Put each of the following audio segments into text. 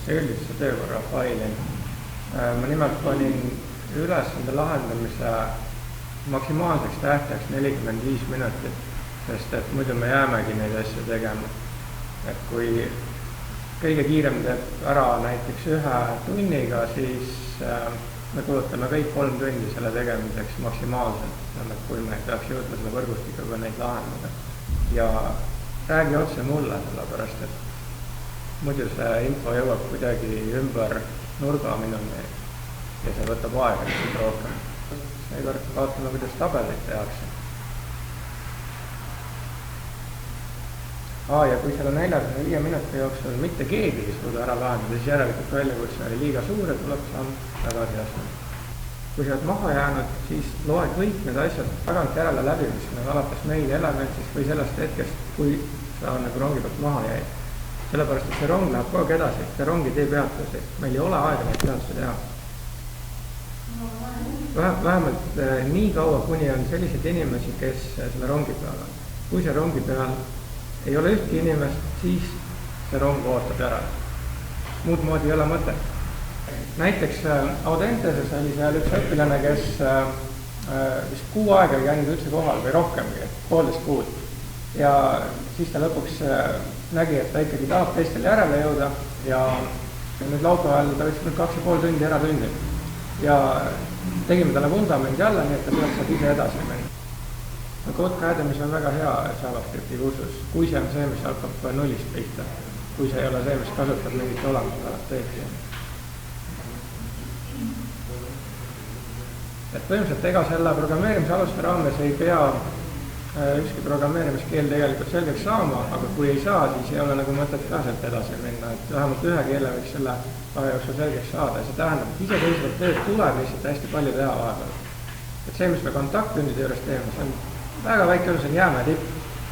üldise töökorra faili. Ma nimelt panin ülesande lahendamise maksimaalseks tähtajaks 45 minutit, sest et muidu me jäämegi neid asju tegema. Et kui kõige kiirem teeb ära näiteks 1 tunniga, siis me kulutame kõik 3 tundi selle tegemiseks maksimaalselt, kui me peaks jõudma selle võrgustikuga neid lahendada. Ja räägi otse mulle, sellepärast et muidu see info jõuab kuidagi ümber nurga minuni ja see võtab aega lihtsalt rohkem. Seekord vaatame, kuidas tabelit tehakse. Ja kui selle 45 minuti jooksul mitte keegi ei suuda ära lahendada, siis järelikult väljakutse oli liiga suur ja tuleb samm tagasi astuda. Kui sa oled maha jäänud, siis loe kõik need asjad tagant järele läbi, mis on alates meili elementsist või sellest hetkest, kui sa nagu rongi pealt maha jäid. Sellepärast, et see rong läheb kogu aeg edasi, see rongi tee peatusi. Meil ei ole aega neid peatusi teha. Vähemalt nii kaua, kuni on selliseid inimesi, kes selle rongi peal on. Kui see rongi peal ei ole ühtki inimest, siis see rong ootab ära. Muud moodi ei ole mõtet. Näiteks Audenteses oli seal üks õpilane, kes vist 6 aega ei käinud üldse kohal või rohkemgi, 1,5 kuud. Ja siis ta lõpuks nägi, et ta ikkagi tahab teistel järele jõuda ja nüüd laupäeva ajal ta võiks 2,5 tundi ära tunnib. Ja tegime talle vundamendi alla, nii et ta saab ise edasi minna. Code Academy's on väga hea JavaScripti kursus, kui see on see, mis hakkab nullist pihta, kui see ei ole see, mis kasutab mingit olemasolevat teeki. Et põhimõtteliselt ega selle programmeerimise aluste raames ei pea ükski programmeerimiskeel tegelikult selgeks saama, aga kui ei saa, siis ei ole nagu mõtet ka sealt edasi minna, et vähemalt ühe keele võiks selle aja jooksul selgeks saada ja see tähendab, et iseseisvat tööd tuleb lihtsalt hästi palju teha vahepeal. Et see, mis me kontakttundide juures teeme, see on väga väike osa, see on jäämäe tipp.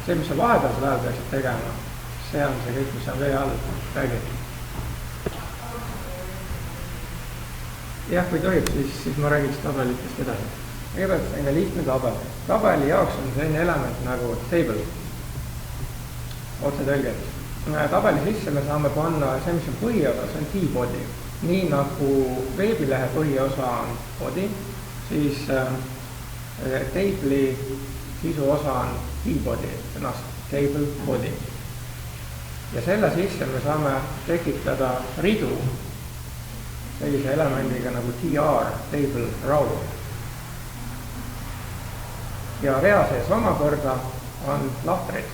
See, mis sa vahepealsel ajal peaksid tegema, see on see kõik, mis on vee all räägib. Jah, kui tohib, siis ma räägiks tabelitest edasi. Kõigepealt selline lihtne tabel. Tabeli jaoks on selline element nagu table, otsetõlget. Tabeli sisse me saame panna see, mis on põhiosa, see on T-body. Nii nagu veebilehe põhiosa on body, siis table'i sisu osa on T-body, sõnast table body. Ja selle sisse me saame tekitada ridu sellise elemendiga nagu tr, table row. Ja rea sees omakorda on lahtrid.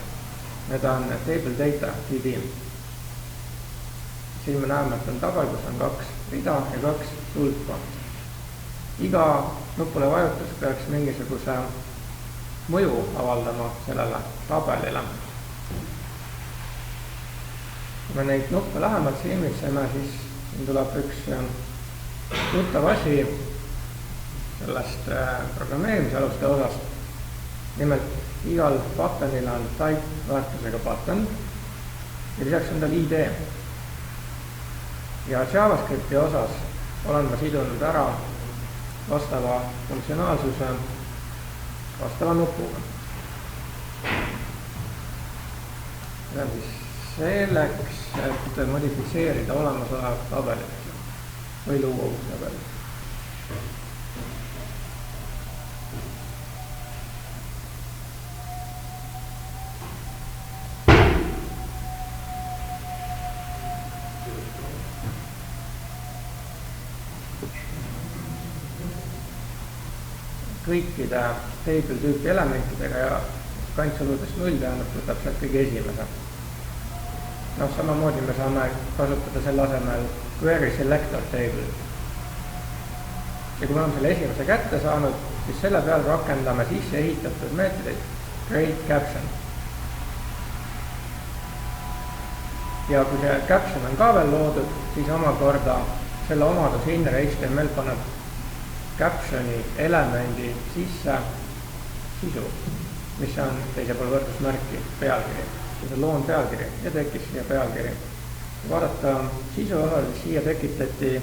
Need on table data, td. Siin me näeme, et on tabel, kus on 2 rida ja 2 tulpa. Iga nupule vajutus peaks mingisuguse mõju avaldama sellele tabelile. Kui me neid nuppe lähemalt silmitseme, siis siin tuleb üks tuttav asi sellest programmeerimisaluste osast. Nimelt igal buttonil on type väärtusega button ja lisaks on tal ID. Ja JavaScripti osas olen ma sidunud ära vastava funktsionaalsuse vastava nupuga. See on siis selleks, et modifitseerida olemasolevat tabelit või luua uus tabelit. Kõikide table tüüpi elementidega ja kantsoludest 0 tähendab, võtab sealt kõige esimese. Samamoodi me saame kasutada selle asemel query selector table. Ja kui me oleme selle esimese kätte saanud, siis selle peal rakendame sisse ehitatud meetodit create caption. Ja kui see caption on ka veel loodud, siis omakorda selle omadus inner HTML paneb captioni elemendi sisse sisu, mis on teise pool võrdusmärki pealkiri. See loon pealkiri ja tekkis siia pealkiri. Kui vaadata sisu osa, siis siia tekitati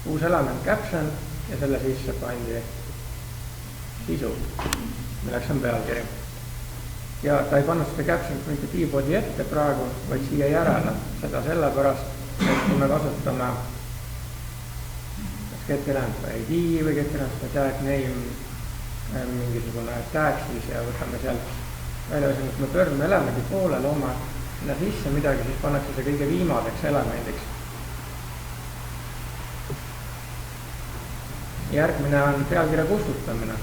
uus element caption ja selle sisse pandi sisu, milleks on pealkiri. Ja ta ei pannud seda captionit mitte T-body ette praegu, vaid siia järele. Seda sellepärast, et kui me kasutame get-element või ID või get-element või tag name, mingisugune tag siis ja võtame sealt välja, kui me pöördume elemendi poole, loome sinna sisse midagi, siis pannakse see kõige viimaseks elemendiks. Järgmine on pealkirja kustutamine.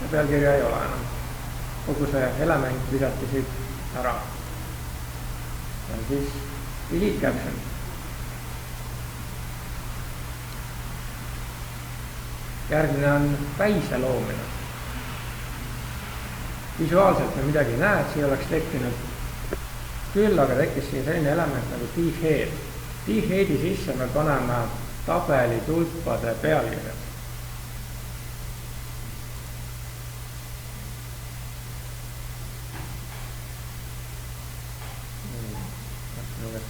Ja pealkirja ei ole enam. Kogu see element visati siit ära. Ja siis delete caption. Järgmine on päise loomine. Visuaalselt me midagi ei näe, et siia oleks tekkinud. Küll aga tekkis siin selline element nagu div-head. Div-headi sisse me paneme tabeli tulpade pealkirjad.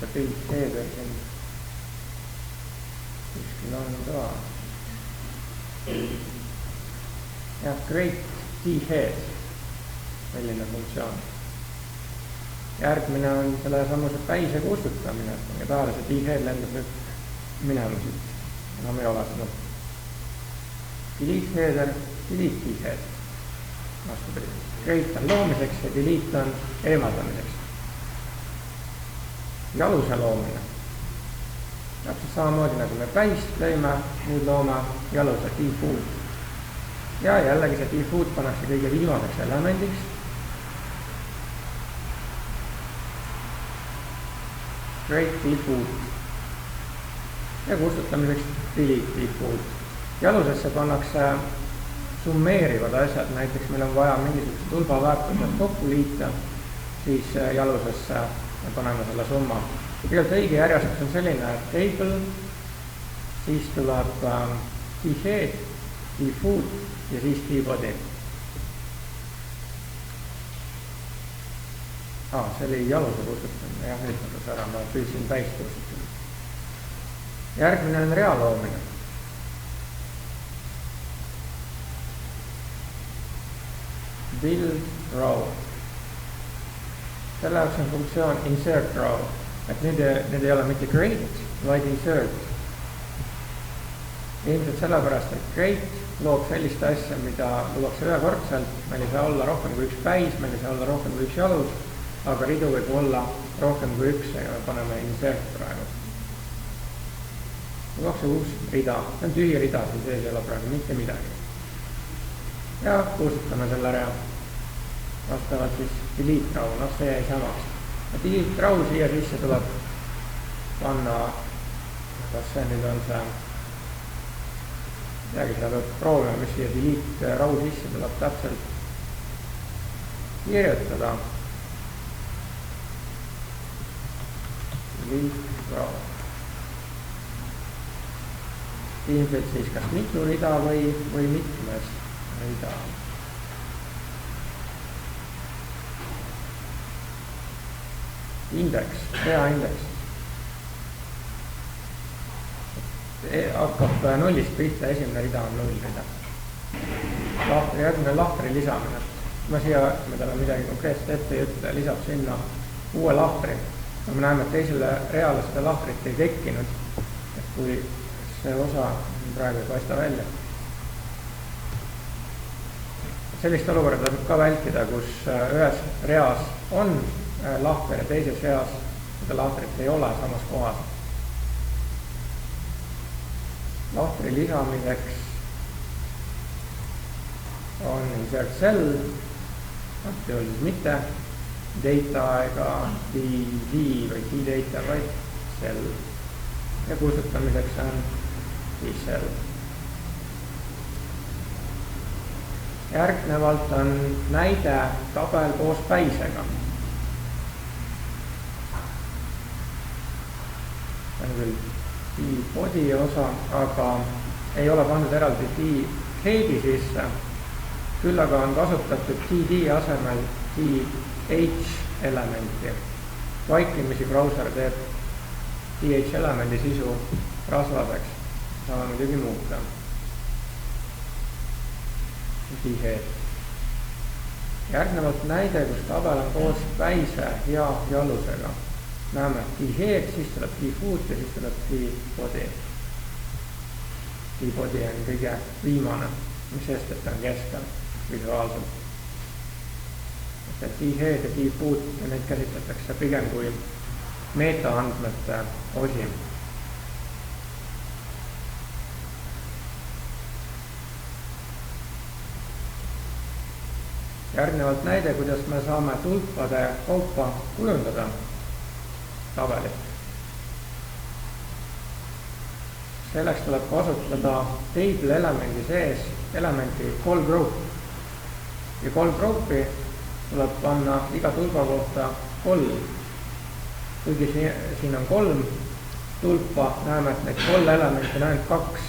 See pilt header siin kuskil on ka. Jah, create d-head, selline funktsioon. Järgmine on selle samuse päise kustutamine, ja peale see d-head lendab nüüd minema siit, enam ei ole seda. Delete header, delete d-head. Vastupidi. Create on loomiseks ja delete on eemaldamiseks. Jaluse loomine. Täpselt samamoodi nagu me päist lõime, nüüd loome jaluse default. Ja jällegi see default pannakse kõige viimaseks elemendiks. Create default. Ja kustutamiseks delete default. Jalusesse pannakse summeerivad asjad, näiteks meil on vaja mingisuguse tulbaväärtused kokku liita, siis jalusesse me paneme selle summa. Kõigepealt õige järjestus on selline, et table, siis tuleb d-head, d-food ja siis d-body. See oli jaluse kustutamine, jah, nüüd mõtlus ära, ma püüdsin päist kustutamine. Järgmine on rea loomine. Build row. Selle jaoks on funktsioon insert row, et nüüd ei ole mitte create, vaid insert. Ilmselt sellepärast, et create loob sellist asja, mida luuakse ühekordselt, meil ei saa olla rohkem kui üks päis, meil ei saa olla rohkem kui üks jalus, aga ridu võib olla rohkem kui üks ja me paneme insert praegu. Luuakse uus rida, see on tühi rida, siin sees ei ole praegu mitte midagi. Ja kustutame selle rea. Vastavalt siis delete row, see jäi samaks. Delete row siia sisse tuleb panna, kas see nüüd on see, midagi seda peab proovima, mis siia delete row sisse tuleb täpselt kirjutada. Delete row. Ilmselt siis kas mitu rida või mitmes rida. Indeks, rea indeks. Hakkab nullist pihta, esimene rida on null rida. Järgmine lahtri lisamine. Ma siia, me talle midagi konkreetselt ette ei ütle, lisab sinna uue lahtri. Me näeme, et teisele reale seda lahtrit ei tekkinud, et kui see osa praegu ei paista välja. Sellist olukorda tasub ka vältida, kus ühes reas on lahter ja teises reas seda lahtrit ei ole samas kohas. Lahtri lisamiseks on insert cell, teol siis mitte data ega dd või d-data, vaid cell. Ja kustutamiseks on d-cell. Järgnevalt on näide tabel koos päisega. See on küll d-body osa, aga ei ole pandud eraldi d-headi sisse. Küll aga on kasutatud dd asemel dh elementi. Vaikimisi browser teeb dh elemendi sisu rasvaseks. Saame muidugi muuta. D-head. Järgnevalt näide, kus tabel on koos päise ja jalusega. näeme t-head, siis tuleb t-foot ja siis tuleb t-body. T-body on kõige viimane, mis sest, et ta on keskel visuaalselt. T-head ja t-foot, neid käsitletakse pigem kui metaandmete osi. Järgnevalt näide, kuidas me saame tulpade kaupa kujundada tabelit. Selleks tuleb kasutada table elemendi sees elementi call group. Ja call groupi tuleb panna iga tulba kohta 3. Kuigi siin on 3 tulpa, näeme, et neid 3 elementi on ainult 2.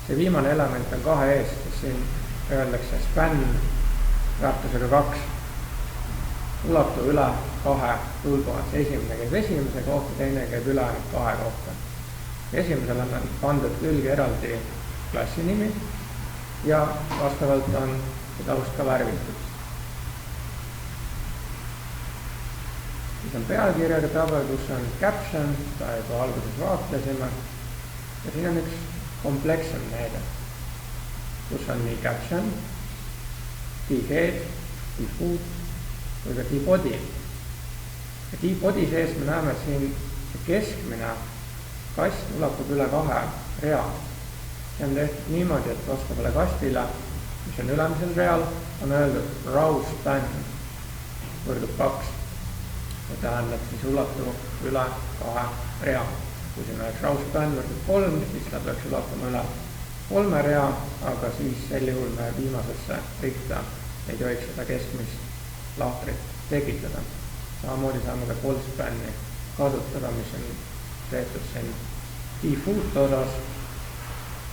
See viimane element on 2 eest, sest siin öeldakse span väärtusega 2. Ulatu üle 2 tulba. See esimene käib esimese kohta, teine käib üle 2 kohta. Esimesel on pandud külge eraldi klassi nimi ja vastavalt on see taust ka värvitud. Siis on pealkirjaga tabel, kus on caption, ta juba alguses vaatlesime. Ja siin on üks komplekssem näide, kus on nii caption, t-head, t-foot või ka t-body. Ja t-body sees me näeme, et siin keskmine kast ulatub üle 2 rea. See on tehtud niimoodi, et vastavale kastile, mis on ülemisel real, on öeldud row span võrdub 2. See tähendab siis ulatub üle 2 rea. Kui siin oleks row span võrdub 3, siis ta peaks ulatuma üle 3 rea, aga siis sel juhul me viimasesse rikta ei tohiks seda keskmist lahtrit tekitada. Samamoodi saame ka call span'i kasutada, mis on tehtud siin t-foot osas.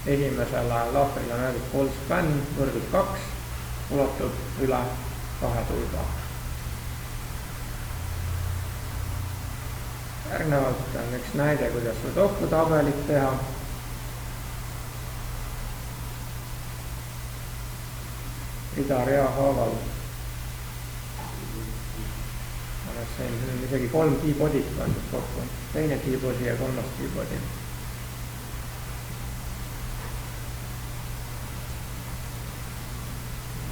Esimesele lahtrile on öeldud call span võrdub 2, ulatub üle 2 tulba. Järgnevalt on üks näide, kuidas sudoku tabelit teha. Rida rea haaval. See on isegi 3 t-bodyt pandud kokku. Teine t-body ja 3. t-body.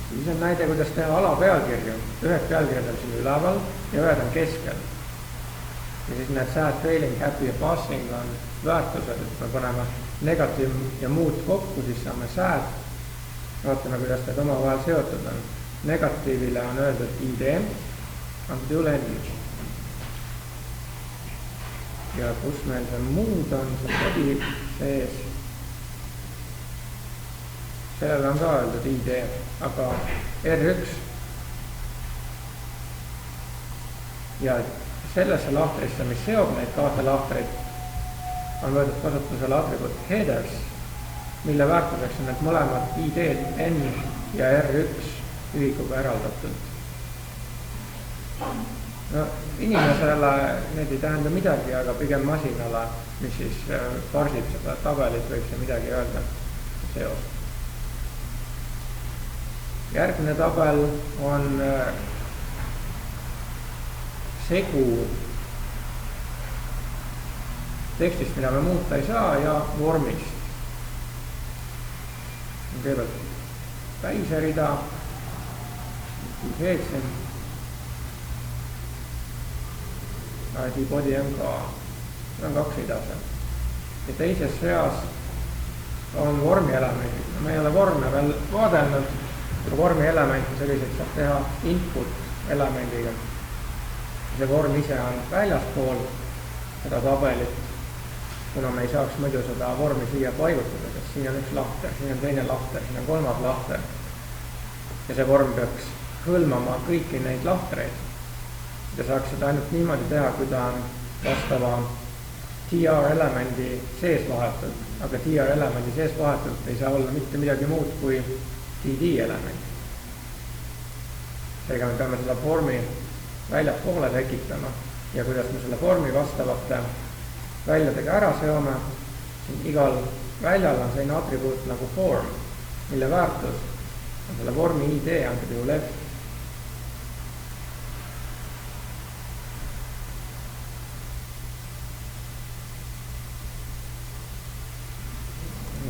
Siis on näide, kuidas teha alapealkirju. Ühed pealkirjad on siin üleval ja ühed on keskel. Ja siis need sad, failing, happy ja passing on väärtused, et me paneme negatiiv ja muud kokku, siis saame sad. Vaatame, kuidas need omavahel seotud on. Negatiivile on öeldud ID, antud juhul N. Ja kus meil see muud on, see body sees. Sellele on ka öeldud ID, aga R1. Ja sellesse lahtrisse, mis seob neid kahte lahtrit, on võetud kasutusele atribuut headers, mille väärtuseks on need mõlemad ID-d N ja R1 ühikuga eraldatud. No, inimesele need ei tähenda midagi, aga pigem masinale, mis siis parsib seda tabelit, võib see midagi öelda seos. Järgmine tabel on segu tekstist, mida me muuta ei saa, ja vormist. Kõigepealt päiserida, t-headsin, t-body on ka, see on 2 rida seal. Ja teises reas on vormielemendid. Me ei ole vorme veel vaadelnud, aga vormielementi sellised saab teha input elemendiga. See vorm ise on väljaspool seda tabelit, kuna me ei saaks muidu seda vormi siia paigutada, sest siin on üks lahter, siin on teine lahter, siin on 3. lahter. Ja see vorm peaks hõlmama kõiki neid lahtreid. Ja saaks seda ainult niimoodi teha, kui ta on vastava tr elemendi sees vahetult, aga tr elemendi sees vahetult ei saa olla mitte midagi muud kui td element. Seega me peame seda vormi väljapoole tekitama ja kuidas me selle vormi vastavate väljadega ära seome. Igal väljal on selline atribuut nagu form, mille väärtus on selle vormi ID antud juhul F.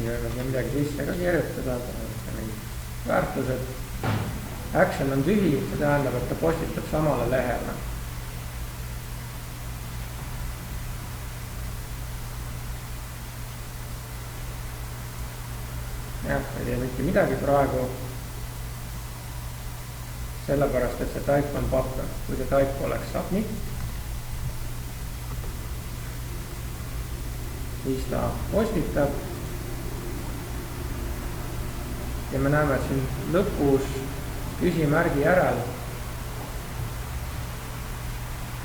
võime siia midagi sisse ka kirjutada, väärtused. Action on tühi, see tähendab, et ta postitab samale lehele. Jah, ei tee mitte midagi praegu, sellepärast, et see type on buffer. Kui see type oleks submit, siis ta postitab ja me näeme, et siin lõpus küsimärgi järel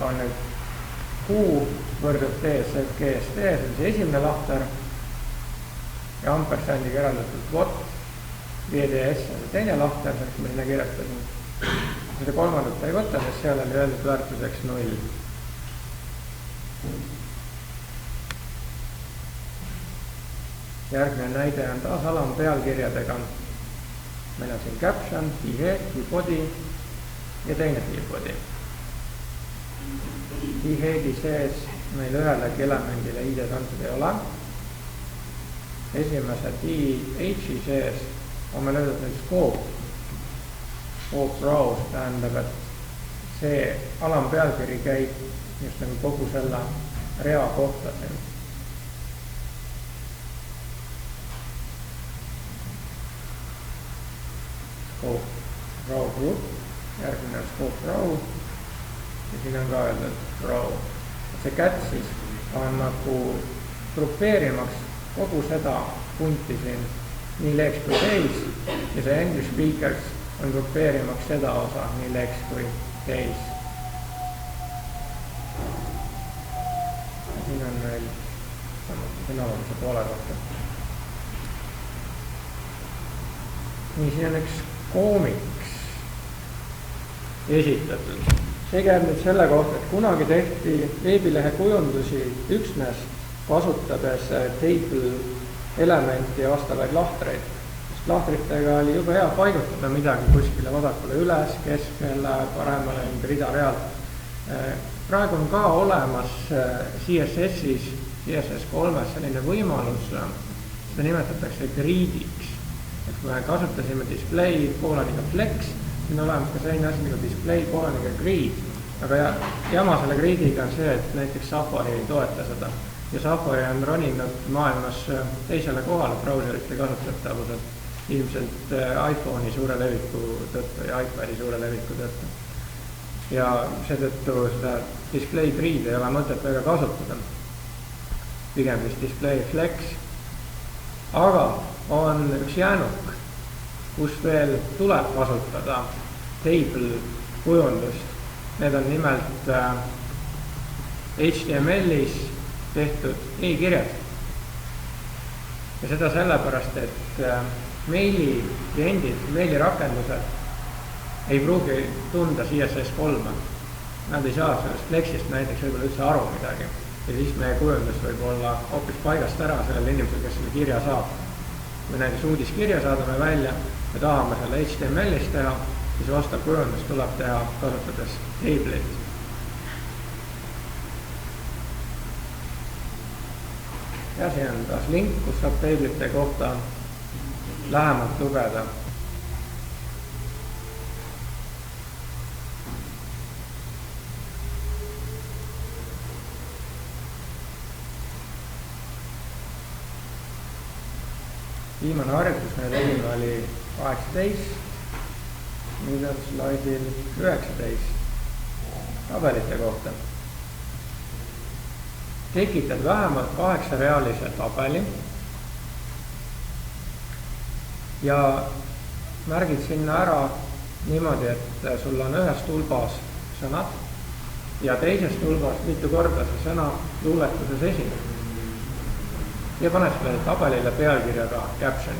on nüüd Q võrdub DSF GST, see on see esimene lahter ja ampersandiga eraldatud what VDS on see teine lahter, selleks ma sinna kirjutasin. Seda kolmandat ei võta, sest seal oli öeldud väärtuseks 0. Järgmine näide on taas alampealkirjadega. Meil on siin caption, head, body ja teine body. Headi sees meil ühelegi elemendile ID-d antud ei ole. Esimese DH-i sees on meil öeldud nüüd scope row, tähendab, et see alampealkiri käib just nagu kogu selle rea kohta siin. Scope row group, järgmine scope row ja siin on ka öeldud row. See cat siis on nagu grupeerimaks kogu seda punti siin nii legs kui days ja see English speakers on grupeerimaks seda osa nii legs kui days. Ja siin on meil sõnavabuse poole kohta. Nii, siin on üks koomiks esitatud. See käib nüüd selle kohta, et kunagi tehti veebilehe kujundusi üksnes kasutades table elementi ja vastavaid lahtreid. Sest lahtritega oli juba hea paigutada midagi kuskile vasakule üles, keskele, paremale rida realt. Praegu on ka olemas CSS-is, CSS3 selline võimalus, seda nimetatakse grid'iks. Et kui me kasutasime display poolaniga flex, siin on olemas ka selline asi nagu display poolaniga grid. Aga jama selle grid'iga on see, et näiteks Safari ei toeta seda. Ja Safari on roninud maailmas teisele kohale brauserite kasutatavused ilmselt iPhone'i suure leviku tõttu ja iPadi suure leviku tõttu. Ja seetõttu seda display grid ei ole mõtet väga kasutada. Pigem vist display flex. Aga on üks jäänuk, kus veel tuleb kasutada table kujundust. Need on nimelt HTML-is tehtud e-kirjad. Ja seda sellepärast, et meili kliendid, meilirakendused ei pruugi tunda CSS3. Nad ei saa sellest Flexist näiteks võib-olla üldse aru midagi. Ja siis meie kujundus võib olla hoopis paigast ära sellel inimesel, kes selle kirja saab. Kui näiteks uudiskirja saadame välja, me tahame selle HTML-is teha, siis vastav kujundus tuleb teha kasutades table'it. Ja siin on taas link, kus saab table'ite kohta lähemalt lugeda. Viimane harjutus me tegime oli 18, nüüd on slaidil 19 tabelite kohta. Tekitad vähemalt 8-realise tabeli ja märgid sinna ära niimoodi, et sul on ühes tulbas sõnad ja teises tulbas mitu korda see sõna luuletuses esineb. Ja paned selle tabelile pealkirjaga caption.